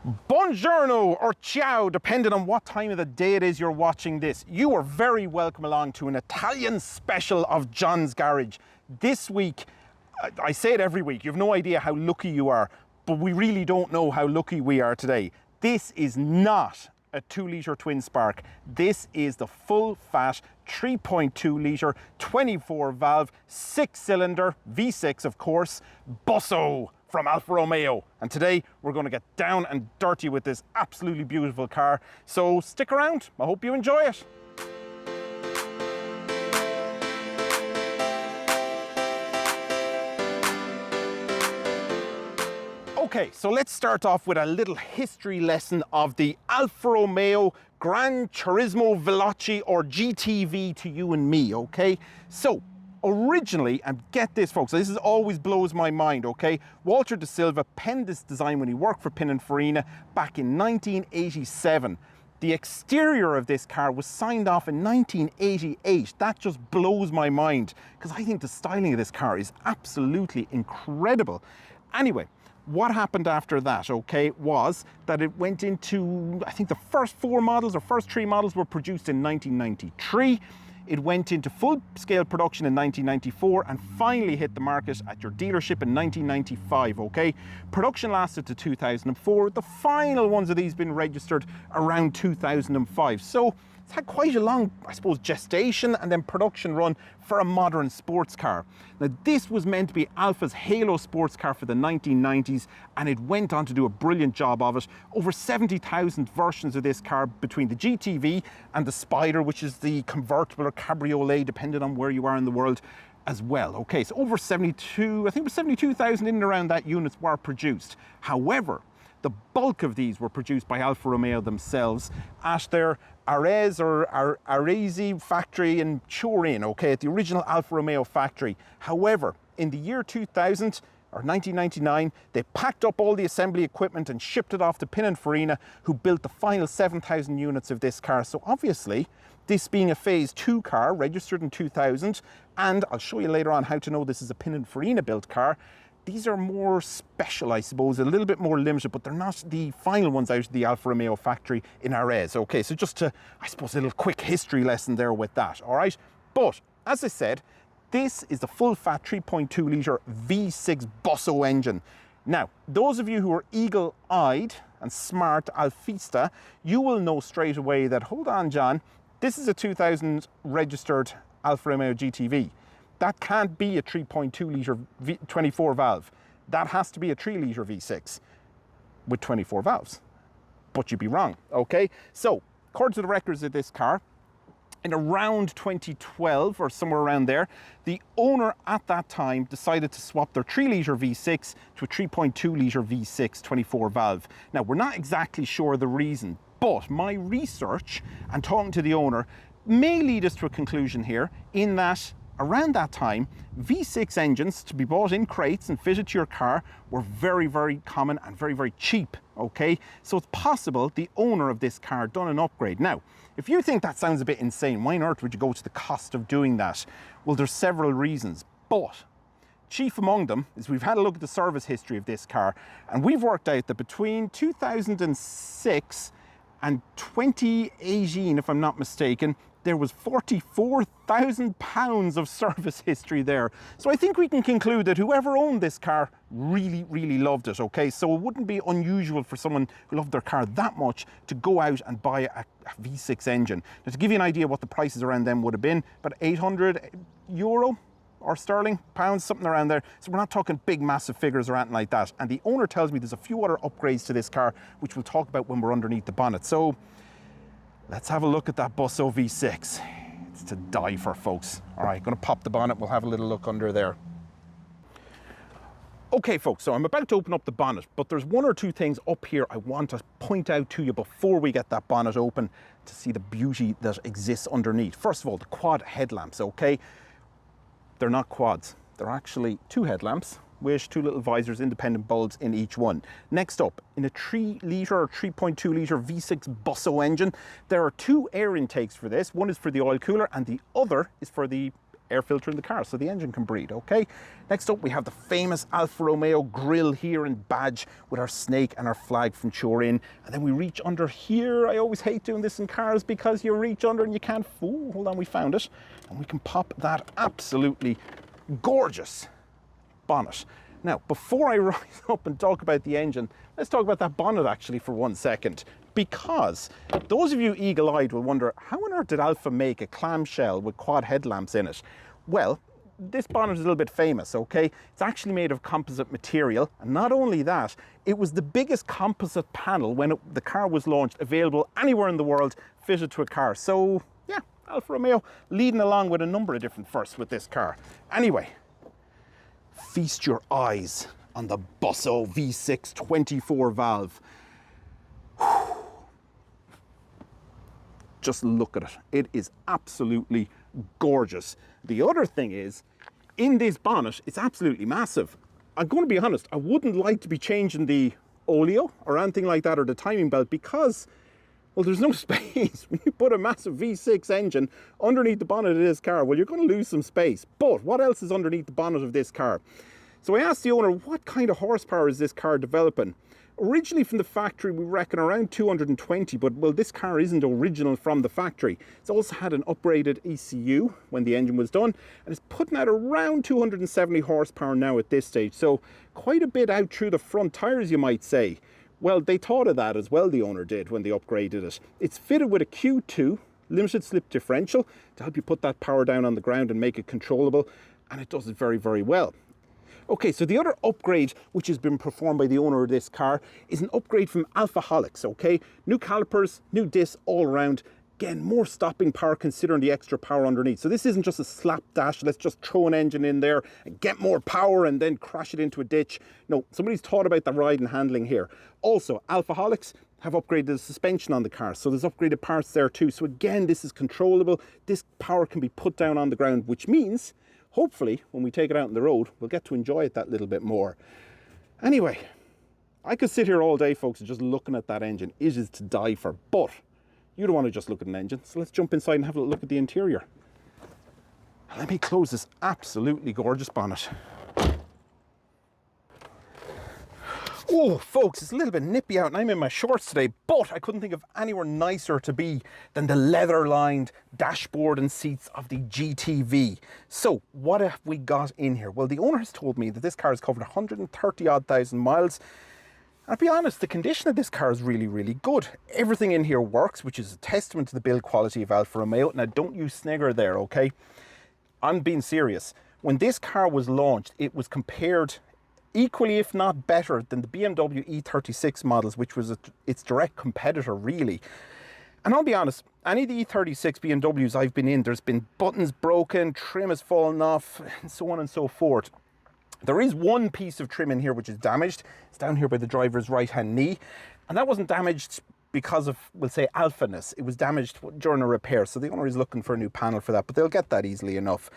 Buongiorno or ciao, depending on what time of the day it is you're watching this. You are very welcome along to an Italian special of John's Garage. This week, I say it every week, you have no idea how lucky you are, but we really don't know how lucky we are today. This is not a 2-litre twin spark. This is the full fat 3.2 litre 24 valve 6-cylinder V6, of course, Busso from Alfa Romeo. And today we're going to get down and dirty with this absolutely beautiful car. So stick around, I hope you enjoy it. Okay, so let's start off with a little history lesson of the Alfa Romeo Gran Turismo Veloce, or GTV to you and me, okay? So originally, and get this folks, this is always blows my mind, okay? Walter de Silva penned this design when he worked for Pininfarina back in 1987. The exterior of this car was signed off in 1988. That just blows my mind, because I think the styling of this car is absolutely incredible. Anyway, what happened after that, okay, was that it went into, I think the first 4 models or first 3 models were produced in 1993. It went into full-scale production in 1994 and finally hit the market at your dealership in 1995, okay? Production lasted to 2004. The final ones of these been registered around 2005. So it's had quite a long, I suppose, gestation and then production run for a modern sports car. Now, this was meant to be Alfa's halo sports car for the 1990s, and it went on to do a brilliant job of it. Over 70,000 versions of this car between the GTV and the Spider, which is the convertible or cabriolet, depending on where you are in the world as well. Okay, so over 72, I think it was 72,000 in and around that units were produced. However, the bulk of these were produced by Alfa Romeo themselves at their Arese or Arese factory in Turin, okay, at the original Alfa Romeo factory. However, in the year 2000, or 1999, they packed up all the assembly equipment and shipped it off to Pininfarina, who built the final 7,000 units of this car. So obviously, this being a Phase 2 car, registered in 2000, and I'll show you later on how to know this is a Pininfarina built car, these are more special, I suppose, a little bit more limited, but they're not the final ones out of the Alfa Romeo factory in Arese. Okay, so just to, I suppose, a little quick history lesson there with that, all right? But, as I said, this is the full-fat 3.2 litre V6 Busso engine. Now, those of you who are eagle-eyed and smart alfista, you will know straight away that, hold on, John, this is a 2000 registered Alfa Romeo GTV. That can't be a 3.2 litre 24 valve. That has to be a 3 litre V6 with 24 valves. But you'd be wrong, okay? So, according to the records of this car, in around 2012 or somewhere around there, the owner at that time decided to swap their 3 litre V6 to a 3.2 litre V6 24 valve. Now, we're not exactly sure the reason, but my research and talking to the owner may lead us to a conclusion here, in that around that time, V6 engines to be bought in crates and fitted to your car were very, very common and very, very cheap, okay? So it's possible the owner of this car done an upgrade. Now, if you think that sounds a bit insane, why on earth would you go to the cost of doing that? Well, there's several reasons, but chief among them is we've had a look at the service history of this car, and we've worked out that between 2006 and 2018, if I'm not mistaken, there was £44,000 of service history there. So I think we can conclude that whoever owned this car really, really loved it, okay? So it wouldn't be unusual for someone who loved their car that much to go out and buy a V6 engine. Now, to give you an idea what the prices around them would have been, about €800 or sterling, pounds, something around there. So we're not talking big, massive figures or anything like that. And the owner tells me there's a few other upgrades to this car, which we'll talk about when we're underneath the bonnet. So let's have a look at that Busso V6. It's to die for, folks. All right, gonna pop the bonnet, we'll have a little look under there. Okay, folks, so I'm about to open up the bonnet, but there's 1 or 2 things up here I want to point out to you before we get that bonnet open to see the beauty that exists underneath. First of all, the quad headlamps, okay? They're not quads. They're actually 2 headlamps with 2 little visors, independent bulbs in each one. Next up, in a 3 litre or 3.2 litre V6 Busso engine, there are 2 air intakes for this. One is for the oil cooler and the other is for the air filter in the car so the engine can breathe, okay? Next up, we have the famous Alfa Romeo grille here and badge with our snake and our flag from Turin. And then we reach under here. I always hate doing this in cars because you reach under and you can't, ooh, hold on, we found it. And we can pop that absolutely gorgeous bonnet. Now, before I rise up and talk about the engine, let's talk about that bonnet actually for 1 second. Because those of you eagle-eyed will wonder, how on earth did Alfa make a clamshell with quad headlamps in it? Well, this bonnet is a little bit famous, okay? It's actually made of composite material. And not only that, it was the biggest composite panel when the car was launched, available anywhere in the world, fitted to a car. So, yeah, Alfa Romeo leading along with a number of different firsts with this car. Anyway, feast your eyes on the Busso V6 24 valve. Just look at it. It is absolutely gorgeous. The other thing is, in this bonnet, it's absolutely massive. I'm going to be honest, I wouldn't like to be changing the oleo or anything like that, or the timing belt, because, well, there's no space. When you put a massive V6 engine underneath the bonnet of this car, well, you're going to lose some space. But what else is underneath the bonnet of this car? So I asked the owner, what kind of horsepower is this car developing? Originally from the factory, we reckon around 220, but well, this car isn't original from the factory. It's also had an upgraded ECU when the engine was done, and it's putting out around 270 horsepower now at this stage. So quite a bit out through the front tires, you might say. Well, they thought of that as well, the owner did, when they upgraded it. It's fitted with a Q2 limited slip differential to help you put that power down on the ground and make it controllable, and it does it very, very well. Okay, so the other upgrade which has been performed by the owner of this car is an upgrade from Alfaholics, okay? New calipers, new discs all around. Again, more stopping power considering the extra power underneath. So this isn't just a slapdash, let's just throw an engine in there and get more power and then crash it into a ditch. No, somebody's thought about the ride and handling here. Also, Alfaholics have upgraded the suspension on the car, so there's upgraded parts there too. So again, this is controllable. This power can be put down on the ground, which means hopefully, when we take it out on the road, we'll get to enjoy it that little bit more. Anyway, I could sit here all day, folks, and just looking at that engine. It is to die for, but you don't want to just look at an engine. So let's jump inside and have a look at the interior. Let me close this absolutely gorgeous bonnet. Oh, folks, it's a little bit nippy out and I'm in my shorts today, but I couldn't think of anywhere nicer to be than the leather-lined dashboard and seats of the GTV. So, what have we got in here? Well, the owner has told me that this car has covered 130-odd thousand miles. I'll be honest, the condition of this car is really, really good. Everything in here works, which is a testament to the build quality of Alfa Romeo. Now, don't you snigger there, okay? I'm being serious. When this car was launched, it was compared equally, if not better, than the BMW E36 models, which was its direct competitor, really. And I'll be honest, any of the E36 BMWs I've been in, there's been buttons broken, trim has fallen off, and so on and so forth. There is one piece of trim in here which is damaged. It's down here by the driver's right-hand knee. And that wasn't damaged because of, we'll say, alphaness. It was damaged during a repair. So the owner is looking for a new panel for that, but they'll get that easily enough.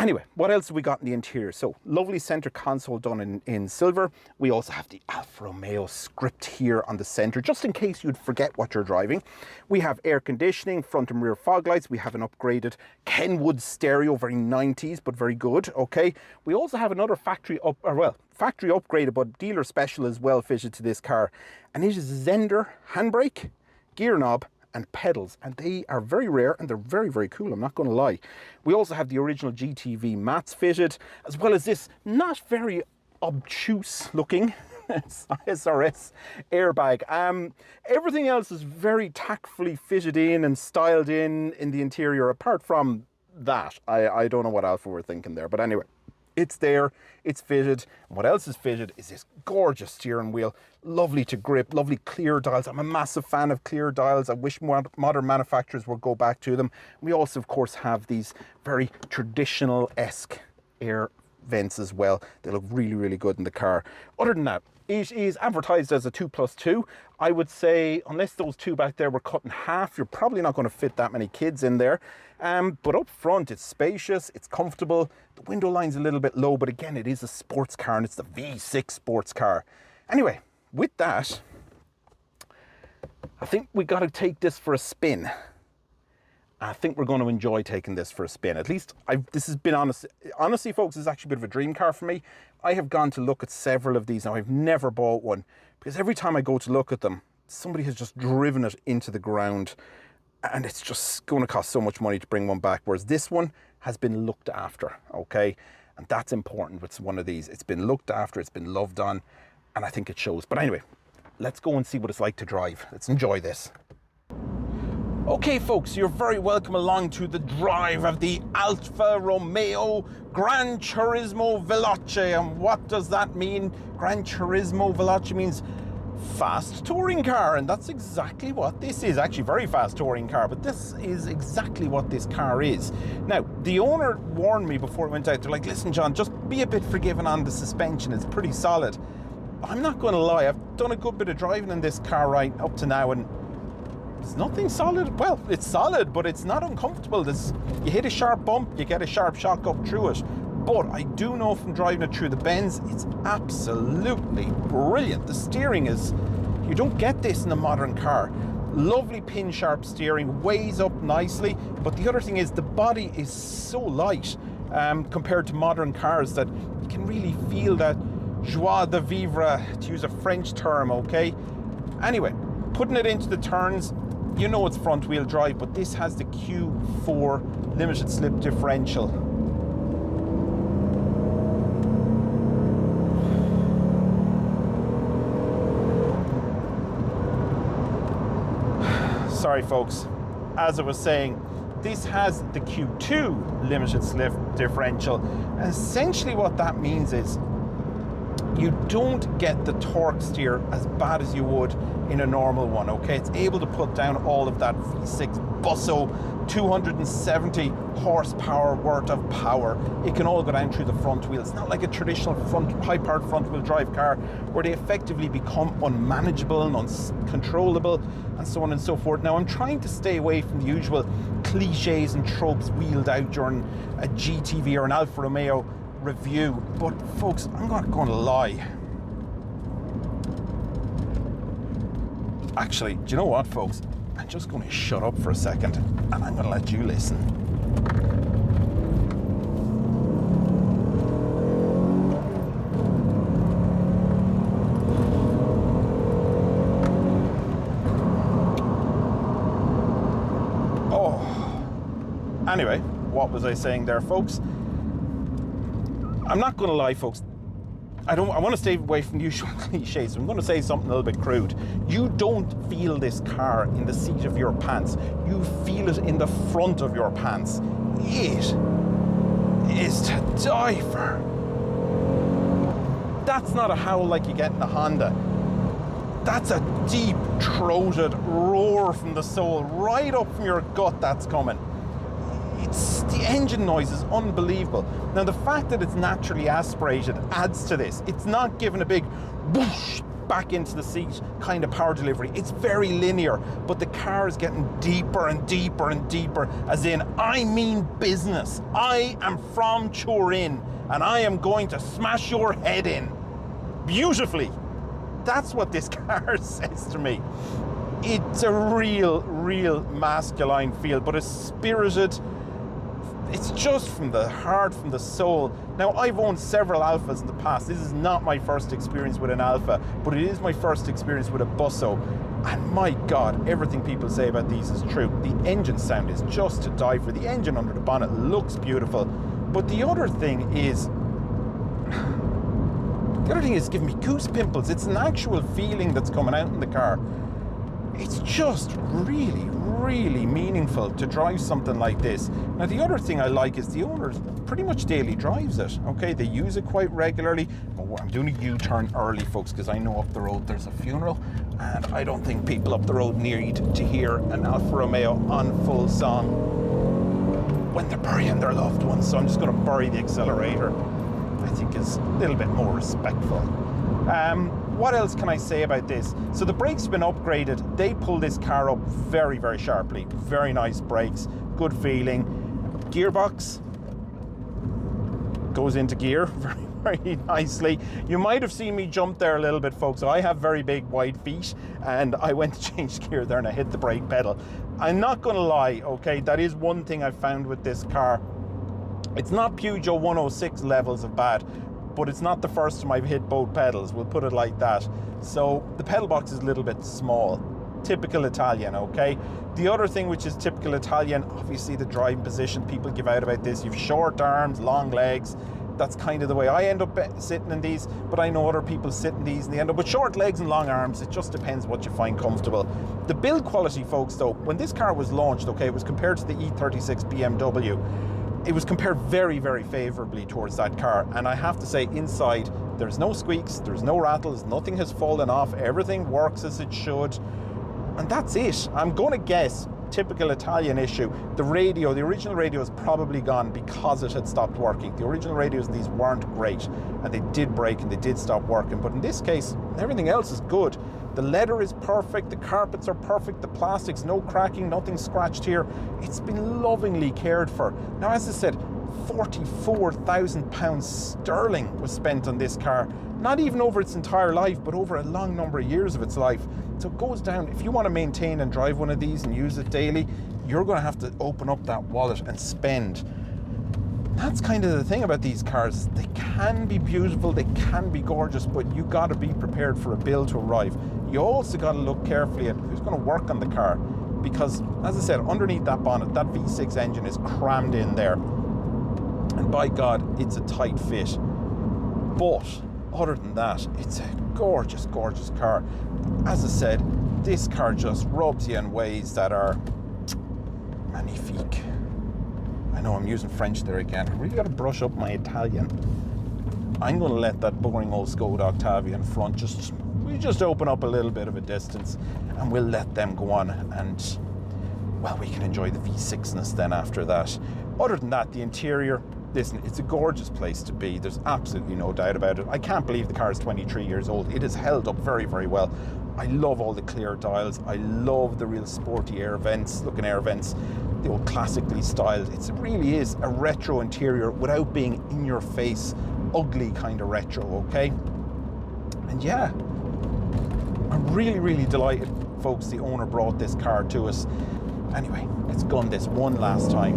Anyway, what else have we got in the interior? So, lovely center console done in silver. We also have the Alfa Romeo script here on the center, just in case you'd forget what you're driving. We have air conditioning, front and rear fog lights. We have an upgraded Kenwood stereo, very 90s, but very good, okay? We also have another factory upgraded, but dealer special as well fitted to this car. And it is a Zender handbrake, gear knob, and pedals, and they are very rare and they're very, very cool, I'm not going to lie. We also have the original GTV mats fitted, as well as this not very obtuse looking SRS airbag. Everything else is very tactfully fitted in and styled in the interior. Apart from that, I don't know what Alfa were thinking there, but anyway, it's there, it's fitted. And what else is fitted is this gorgeous steering wheel, lovely to grip, lovely clear dials. I'm a massive fan of clear dials. I wish more modern manufacturers would go back to them. We also, of course, have these very traditional-esque air vents as well. They look really, really good in the car. Other than that, it is advertised as a 2+2. I would say, unless those two back there were cut in half, you're probably not going to fit that many kids in there. But up front, it's spacious, it's comfortable. The window line's a little bit low, but again, it is a sports car, and it's the V6 sports car. Anyway, with that, I think we got to take this for a spin I think we're going to enjoy taking this for a spin. At least this has been honestly, folks, this is actually a bit of a dream car for me. I have gone to look at several of these now. I've never bought one because every time I go to look at them, somebody has just driven it into the ground, and it's just going to cost so much money to bring one back. Whereas this one has been looked after, okay? And that's important with one of these. It's been looked after, it's been loved on, and I think it shows. But anyway, let's go and see what it's like to drive. Let's enjoy this. Okay, folks, you're very welcome along to the drive of the Alfa Romeo Gran Turismo Veloce. And what does that mean? Gran Turismo Veloce means fast touring car, and that's exactly what this is. Actually, very fast touring car, but this is exactly what this car is. Now, the owner warned me before it went out. They're like, listen, John, just be a bit forgiving on the suspension. It's pretty solid. I'm not going to lie. I've done a good bit of driving in this car right up to now, and there's nothing solid. Well, it's solid, but it's not uncomfortable. You hit a sharp bump, you get a sharp shock up through it. But I do know from driving it through the bends, it's absolutely brilliant. The steering is, you don't get this in a modern car. Lovely pin sharp steering, weighs up nicely. But the other thing is the body is so light compared to modern cars that you can really feel that joie de vivre, to use a French term, okay? Anyway, putting it into the turns, you know it's front wheel drive, but this has the Q4 limited slip differential. Sorry folks, as I was saying, this has the Q2 limited slip differential. And essentially what that means is you don't get the torque steer as bad as you would in a normal one, okay? It's able to put down all of that V6 Busso, 270 horsepower worth of power. It can all go down through the front wheel. It's not like a traditional high-powered front-wheel drive car where they effectively become unmanageable and uncontrollable and so on and so forth. Now, I'm trying to stay away from the usual cliches and tropes wheeled out during a GTV or an Alfa Romeo review, but folks, I'm not going to lie. Actually, do you know what, folks? I'm just going to shut up for a second and I'm going to let you listen. Oh, anyway, what was I saying there, folks? I'm not going to lie, folks. I want to stay away from the usual cliches. I'm going to say something a little bit crude. You don't feel this car in the seat of your pants. You feel it in the front of your pants. It is to die for. That's not a howl like you get in a Honda. That's a deep-throated roar from the soul, right up from your gut that's coming. The engine noise is unbelievable. Now, the fact that it's naturally aspirated adds to this. It's not giving a big whoosh back into the seat kind of power delivery. It's very linear, but the car is getting deeper and deeper and deeper, as in, I mean business. I am from Turin, and I am going to smash your head in. Beautifully. That's what this car says to me. It's a real masculine feel, but a spirited. It's just from the heart, from the soul. Now, I've owned several Alfas in the past. This is not my first experience with an Alfa, but it is my first experience with a Busso. And my God, everything people say about these is true. The engine sound is just to die for. The engine under the bonnet looks beautiful. But the other thing is giving me goose pimples. It's an actual feeling that's coming out in the car. It's just really meaningful to drive something like this. Now, the other thing I like is the owner pretty much daily drives it, okay? They use it quite regularly. I'm doing a U-turn early, folks, because I know up the road there's a funeral, and I don't think people up the road need to hear an Alfa Romeo on full song when they're burying their loved ones. So I'm just going to bury the accelerator. I think is a little bit more respectful. What else can I say about this? So the brakes have been upgraded. They pull this car up very sharply. Very nice brakes, good feeling. Gearbox goes into gear very nicely. You might have seen me jump there a little bit, folks. I have very big, wide feet, and I went to change gear there and I hit the brake pedal. I'm not gonna lie, okay, that is one thing I found with this car. It's not Peugeot 106 levels of bad, but it's not the first time I've hit both pedals, we'll put it like that. So the pedal box is a little bit small. Typical Italian, okay? The other thing which is typical Italian, obviously the driving position, people give out about this. You've short arms, long legs. That's kind of the way I end up sitting in these, but I know other people sit in these and they end up with short legs and long arms. It just depends what you find comfortable. The build quality, folks, though, when this car was launched, okay, it was compared to the E36 BMW. It was compared very, very favorably towards that car. And I have to say, inside, there's no squeaks, there's no rattles, nothing has fallen off, everything works as it should. And that's it. I'm going to guess, typical Italian issue, the radio, the original radio is probably gone because it had stopped working. The original radios in these weren't great, and they did break and they did stop working. But in this case, everything else is good. The leather is perfect, the carpets are perfect, the plastics, no cracking, nothing scratched here. It's been lovingly cared for. Now, as I said, £44,000 sterling was spent on this car. Not even over its entire life, but over a long number of years of its life. So it goes down, if you want to maintain and drive one of these and use it daily, you're going to have to open up that wallet and spend. That's kind of the thing about these cars. They can be beautiful, they can be gorgeous, but you got to be prepared for a bill to arrive. You also got to look carefully at who's going to work on the car, because, as I said, underneath that bonnet, that V6 engine is crammed in there. And by God, it's a tight fit. But other than that, it's a gorgeous, gorgeous car. As I said, this car just rubs you in ways that are magnifique. I know I'm using French there again. I really got to brush up my Italian. I'm going to let that boring old Skoda Octavia in front we just open up a little bit of a distance, and we'll let them go on, and well, we can enjoy the V6-ness then after that. Other than that, the interior, listen, it's a gorgeous place to be. There's absolutely no doubt about it. I can't believe the car is 23 years old. It has held up very, very well. I love all the clear dials. I love the real sporty air vents, looking air vents, the old classically styled. It really is a retro interior without being in your face, ugly kind of retro, okay? And yeah, I'm really, really delighted, folks, the owner brought this car to us. Anyway, let's gun this one last time.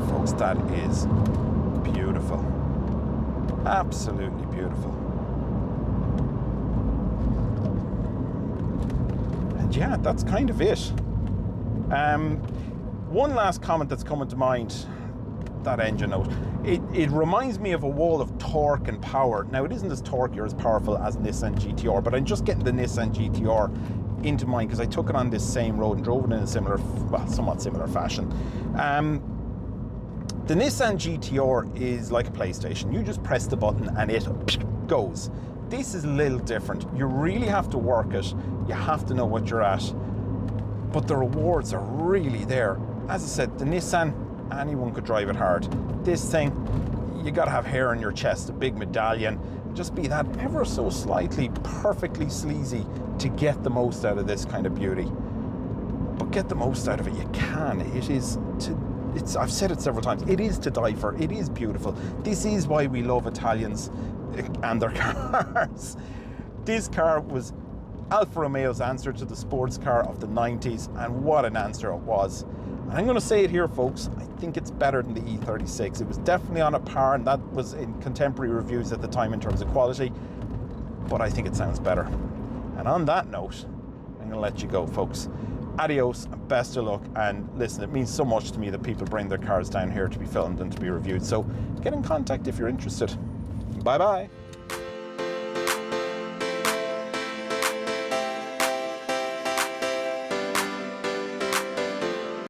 Folks, that is beautiful. Absolutely beautiful. And yeah, that's kind of it. One last comment that's coming to mind, that engine note. It reminds me of a wall of torque and power. Now, it isn't as torquey or as powerful as Nissan GTR, but I'm just getting the Nissan GTR into mind because I took it on this same road and drove it in a similar, well, somewhat similar fashion. The Nissan GTR is like a PlayStation. You just press the button and it goes. This is a little different. You really have to work it. You have to know what you're at. But the rewards are really there. As I said, the Nissan, anyone could drive it hard. This thing, you gotta have hair on your chest, a big medallion, just be that ever so slightly perfectly sleazy to get the most out of this kind of beauty. But get the most out of it, you can. I've said it several times, it is to die for, it is beautiful. This is why we love Italians and their cars. This car was Alfa Romeo's answer to the sports car of the 90s, and what an answer it was. And I'm going to say it here, folks, I think it's better than the E36. It was definitely on a par, and that was in contemporary reviews at the time in terms of quality, but I think it sounds better. And on that note, I'm going to let you go, folks. Adios, and best of luck, and listen, it means so much to me that people bring their cars down here to be filmed and to be reviewed, so get in contact if you're interested. Bye-bye.